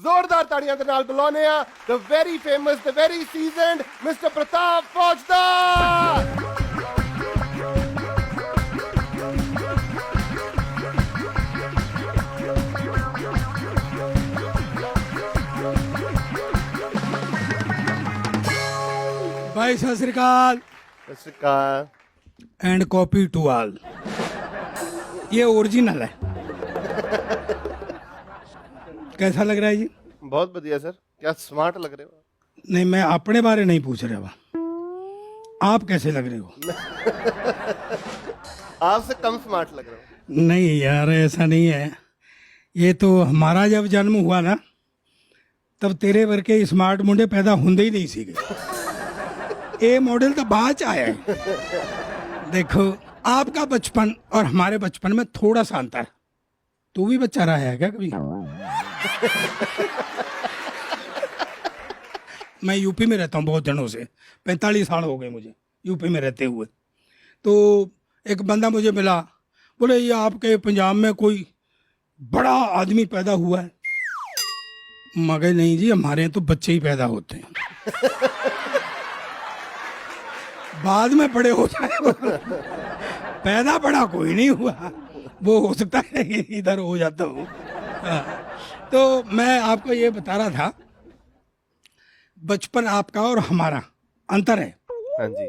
जोरदार ताड़ियां दे नाल बुलाने आ the very famous the very seasoned mister Pratap Faujdar. भाई सत श्री अकाल सत श्री अकाल। And copy to all. ये ओरिजिनल है। कैसा लग रहा है जी? बहुत बढ़िया सर, क्या स्मार्ट लग रहे हो। नहीं, मैं अपने बारे नहीं पूछ रहा हूँ, आप कैसे लग रहे हो? आपसे कम स्मार्ट लग रहे हो। नहीं यार, ऐसा नहीं है। ये तो हमारा जब जन्म हुआ ना, तब तेरे वर्के स्मार्ट मुंडे पैदा होंगे ही नहीं सीखे। ये मॉडल तो बाद च आया है। देखो, आपका बचपन और हमारे बचपन में थोड़ा सा अंतर है। तू भी बच्चा रहा है क्या कभी? मैं यूपी में रहता हूँ बहुत दिनों से, 45 साल हो गए मुझे यूपी में रहते हुए। तो एक बंदा मुझे मिला, बोले ये आपके पंजाब में कोई बड़ा आदमी पैदा हुआ है? मगर नहीं जी, हमारे यहाँ तो बच्चे ही पैदा होते हैं, बाद में बड़े हो जाए। पैदा बड़ा कोई नहीं हुआ, वो हो सकता है इधर हो जाता हूँ। तो मैं आपको ये बता रहा था, बचपन आपका और हमारा अंतर है। हाँ जी।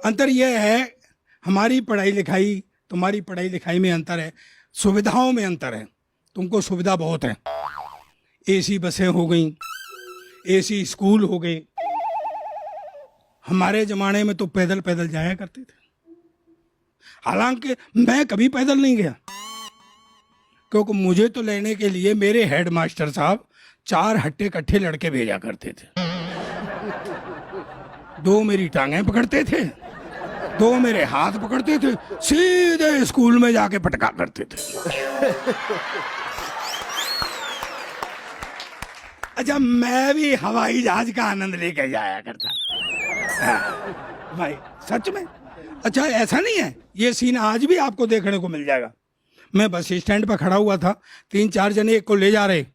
अंतर ये है, हमारी पढ़ाई लिखाई तुम्हारी पढ़ाई लिखाई में अंतर है, सुविधाओं में अंतर है। तुमको सुविधा बहुत है, एसी बसें हो गई, एसी स्कूल हो गए। हमारे ज़माने में तो पैदल पैदल जाया करते थे। हालांकि मैं कभी पैदल नहीं गया, क्योंकि मुझे तो लेने के लिए मेरे हेड मास्टर साहब 4 हट्टे कट्ठे लड़के भेजा करते थे। 2 मेरी टांगें पकड़ते थे, 2 मेरे हाथ पकड़ते थे, सीधे स्कूल में जाके पटका करते थे। अच्छा, मैं भी हवाई जहाज का आनंद लेके जाया करता था। भाई सच में। अच्छा, ऐसा नहीं है, ये सीन आज भी आपको देखने को मिल जाएगा। मैं बस स्टैंड पर खड़ा हुआ था, 3-4 जने एक को ले जा रहे,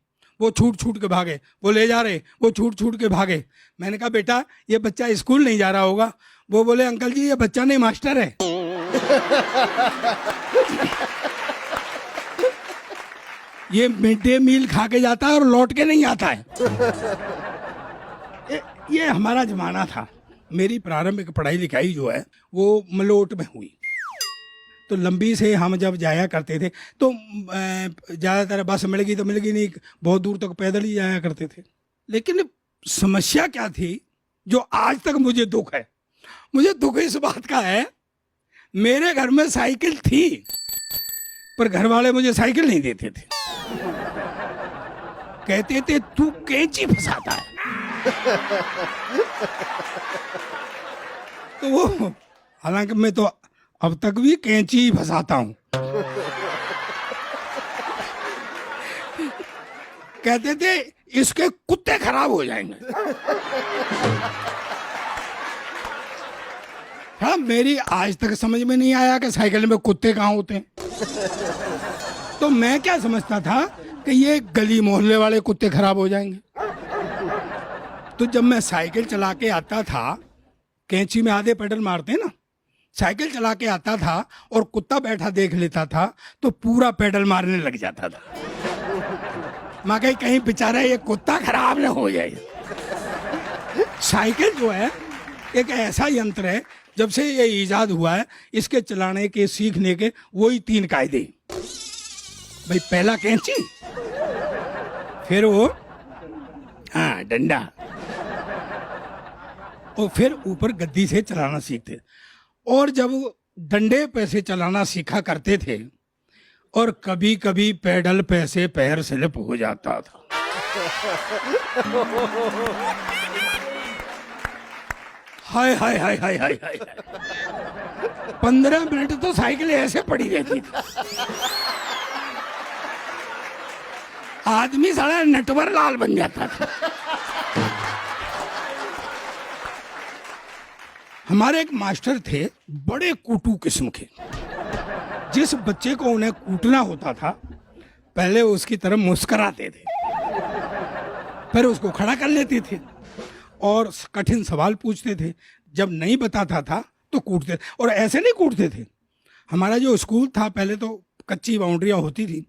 वो छूट छूट के भागे, वो ले जा रहे, वो छूट छूट के भागे। मैंने कहा बेटा ये बच्चा स्कूल नहीं जा रहा होगा? वो बोले अंकल जी ये बच्चा नहीं मास्टर है। ये मिड डे मील खा के जाता है और लौट के नहीं आता है। ये हमारा जमाना था। मेरी प्रारंभिक पढ़ाई लिखाई जो है वो मलोट में हुई। तो लंबी से हम जब जाया करते थे तो ज़्यादातर बस मिलेगी तो मिलेगी नहीं, बहुत दूर तक पैदल ही जाया करते थे। लेकिन समस्या क्या थी, जो आज तक मुझे दुख है, मुझे दुख इस बात का है, मेरे घर में साइकिल थी पर घर वाले मुझे साइकिल नहीं देते थे। कहते थे तू कैंची फंसाता है। तो वो, हालांकि मैं तो अब तक भी कैंची ही फंसाता हूं। कहते थे इसके कुत्ते खराब हो जाएंगे। हाँ, मेरी आज तक समझ में नहीं आया कि साइकिल में कुत्ते कहाँ होते हैं। तो मैं क्या समझता था कि ये गली मोहल्ले वाले कुत्ते खराब हो जाएंगे। तो जब मैं साइकिल चला के आता था, कैंची में आधे पेडल मारते हैं ना, साइकिल चला के आता था और कुत्ता बैठा देख लेता था तो पूरा पेडल मारने लग जाता था। मैं कहीं बेचारा ये कुत्ता खराब न हो जाए। साइकिल जो है एक ऐसा यंत्र है, जब से ये इजाद हुआ है, इसके चलाने के सीखने के वही 3 कायदे। भाई पहला कैंची, फिर वो हाँ डंडा, और फिर ऊपर गद्दी से चलाना सीखते। और जब डंडे पे से चलाना सीखा करते थे और कभी कभी पैडल पे से पैर स्लिप हो जाता था। हाय हाय हाय हाय हाय हाय। 15 मिनट तो साइकिल ऐसे पड़ी रहती थी। आदमी साला नटवर लाल बन जाता था। हमारे एक मास्टर थे, बड़े कूटू किस्म के। जिस बच्चे को उन्हें कूटना होता था, पहले उसकी तरफ मुस्कुराते थे। फिर उसको खड़ा कर लेते थे और कठिन सवाल पूछते थे। जब नहीं बताता था तो कूटते, और ऐसे नहीं कूटते थे। हमारा जो स्कूल था पहले तो कच्ची बाउंड्रियां होती थी,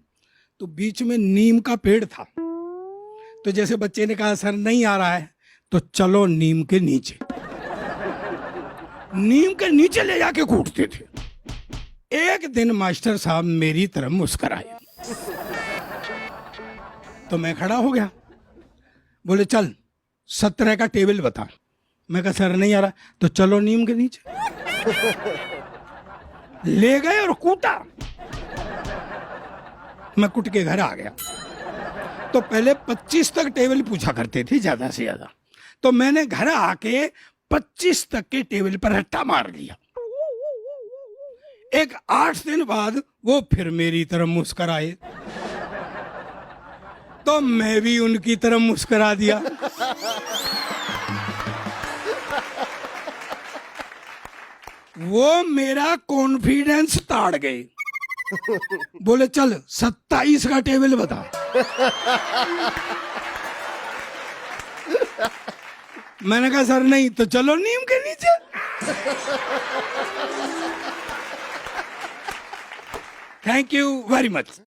तो बीच में नीम का पेड़ था। तो जैसे बच्चे ने कहा सर नहीं आ रहा है, तो चलो नीम के नीचे, नीम के नीचे ले जाके कूटते थे। एक दिन मास्टर साहब मेरी तरफ मुस्कुराए, तो मैं खड़ा हो गया। बोले चल 17 का टेबल बता। मैं कहा सर नहीं आ रहा, तो चलो नीम के नीचे। ले गए और कूटा। मैं कुट के घर आ गया। तो पहले 25 तक टेबल पूछा करते थे ज्यादा से ज्यादा, तो मैंने घर आके 25 तक के टेबल पर रट्टा मार लिया। एक 8 दिन बाद वो फिर मेरी तरफ मुस्कुराए, तो मैं भी उनकी तरफ मुस्कुरा दिया। वो मेरा कॉन्फिडेंस ताड़ गए। बोले चल 27 का टेबल बता। मैंने कहा सर नहीं, तो चलो नीम के नीचे। Thank you very much.